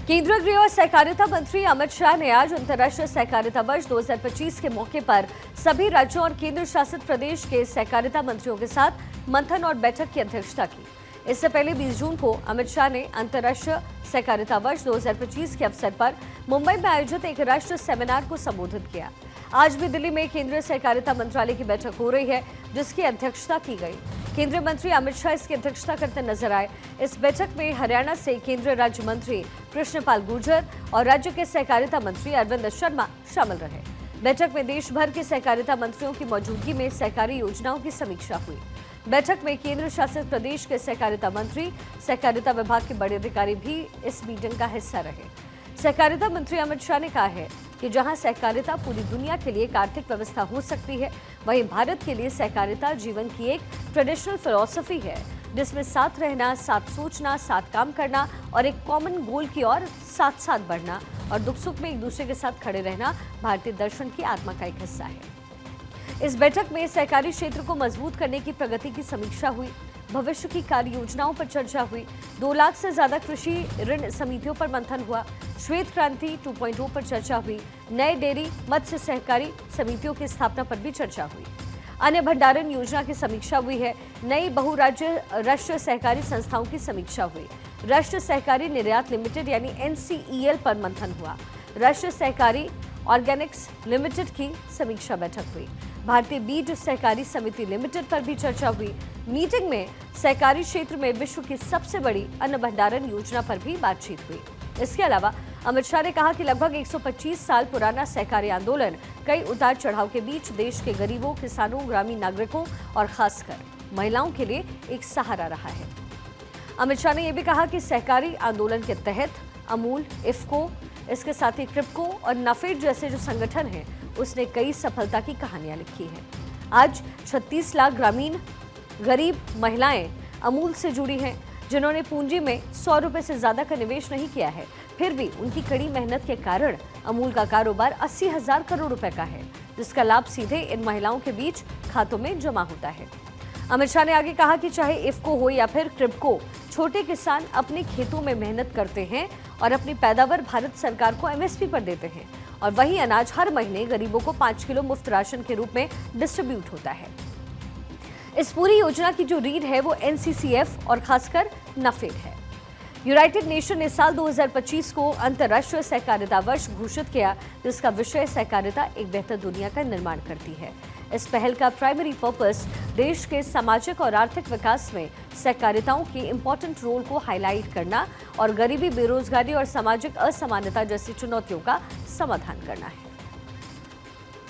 केंद्रीय गृह और सहकारिता मंत्री अमित शाह ने आज अंतर्राष्ट्रीय सहकारिता वर्ष 2025 के मौके पर सभी राज्यों और केंद्र शासित प्रदेश के सहकारिता मंत्रियों के साथ मंथन और बैठक की अध्यक्षता की। इससे पहले 20 जून को अमित शाह ने अंतर्राष्ट्रीय सहकारिता वर्ष 2025 के अवसर पर मुंबई में आयोजित एक राष्ट्रीय सेमिनार को संबोधित किया। आज भी दिल्ली में केंद्रीय सहकारिता मंत्रालय की बैठक हो रही है, जिसकी अध्यक्षता की गई। केंद्रीय मंत्री अमित शाह इसकी अध्यक्षता करते नजर आए। इस बैठक में हरियाणा से केंद्रीय राज्य मंत्री कृष्णपाल गुर्जर और राज्य के सहकारिता मंत्री अरविंद शर्मा शामिल रहे। बैठक में देश भर के सहकारिता मंत्रियों की मौजूदगी में सहकारी योजनाओं की समीक्षा हुई। बैठक में केंद्र शासित प्रदेश के सहकारिता मंत्री, सहकारिता विभाग के बड़े अधिकारी भी इस मीटिंग का हिस्सा रहे। सहकारिता मंत्री अमित शाह ने कहा है कि जहां सहकारिता पूरी दुनिया के लिए एक आर्थिक व्यवस्था हो सकती है, वहीं भारत के लिए सहकारिता जीवन की एक ट्रेडिशनल फिलॉसफी है, जिसमें साथ रहना, साथ सोचना, साथ काम करना और एक कॉमन गोल की ओर साथ साथ बढ़ना और दुख सुख में एक दूसरे के साथ खड़े रहना भारतीय दर्शन की आत्मा का एक हिस्सा है। इस बैठक में सहकारी क्षेत्र को मजबूत करने की प्रगति की समीक्षा हुई, भविष्य की कार्य योजनाओं पर चर्चा हुई, 2 लाख से ज्यादा कृषि ऋण समितियों पर मंथन हुआ, श्वेत क्रांति 2.0 पर चर्चा हुई, नए डेयरी मत्स्य सहकारी समितियों की स्थापना पर भी चर्चा हुई, अन्य भंडारण योजना की समीक्षा हुई है, नई बहुराज्य राष्ट्रीय सहकारी संस्थाओं की समीक्षा हुई, राष्ट्रीय सहकारी निर्यात लिमिटेड यानी NCEL पर मंथन हुआ, राष्ट्रीय सहकारी ऑर्गेनिक्स लिमिटेड की समीक्षा बैठक हुई, भारतीय बीज सहकारी समिति लिमिटेड पर भी चर्चा हुई। मीटिंग में सहकारी क्षेत्र में विश्व की सबसे बड़ी अन्न भंडारण योजना पर भी बातचीत हुई। इसके अलावा अमित शाह ने कहा कि लगभग 125 साल पुराना सहकारी आंदोलन कई उतार चढ़ाव के बीच देश के गरीबों, किसानों, ग्रामीण नागरिकों और खासकर महिलाओं के लिए एक सहारा रहा है। अमित शाह ने यह भी कहा कि सहकारी आंदोलन के तहत अमूल, इफ्को, इसके साथ ही क्रिप्को और नाफेड जैसे जो संगठन हैं, उसने कई सफलता की कहानियां लिखी हैं। आज 36 लाख ग्रामीण गरीब महिलाएं अमूल से जुड़ी हैं, जिन्होंने पूंजी में 100 रुपए से ज्यादा का निवेश नहीं किया है। फिर भी उनकी कड़ी मेहनत के कारण अमूल का कारोबार 80,000 करोड़ रुपए का है, जिसका लाभ सीधे इन महिलाओं के बीच खातों में जमा होता है। अमित शाह ने आगे कहा कि चाहे इफ्को हो या फिर क्रिप्को, छोटे किसान अपने खेतों में मेहनत करते हैं और अपनी पैदावार भारत सरकार को MSP पर देते हैं और वही अनाज हर महीने गरीबों को 5 किलो मुफ्त राशन के रूप में डिस्ट्रीब्यूट होता है। इस पूरी योजना की जो रीढ़ है वो NCCF और खासकर नाफेड है। यूनाइटेड नेशन ने साल 2025 को अंतर्राष्ट्रीय सहकारिता वर्ष घोषित किया, जिसका विषय सहकारिता एक बेहतर दुनिया का निर्माण करती है। इस पहल का प्राइमरी पर्पस देश के सामाजिक और आर्थिक विकास में सहकारिताओं की इंपॉर्टेंट रोल को हाईलाइट करना और गरीबी, बेरोजगारी और सामाजिक असमानता जैसी चुनौतियों का समाधान करना है।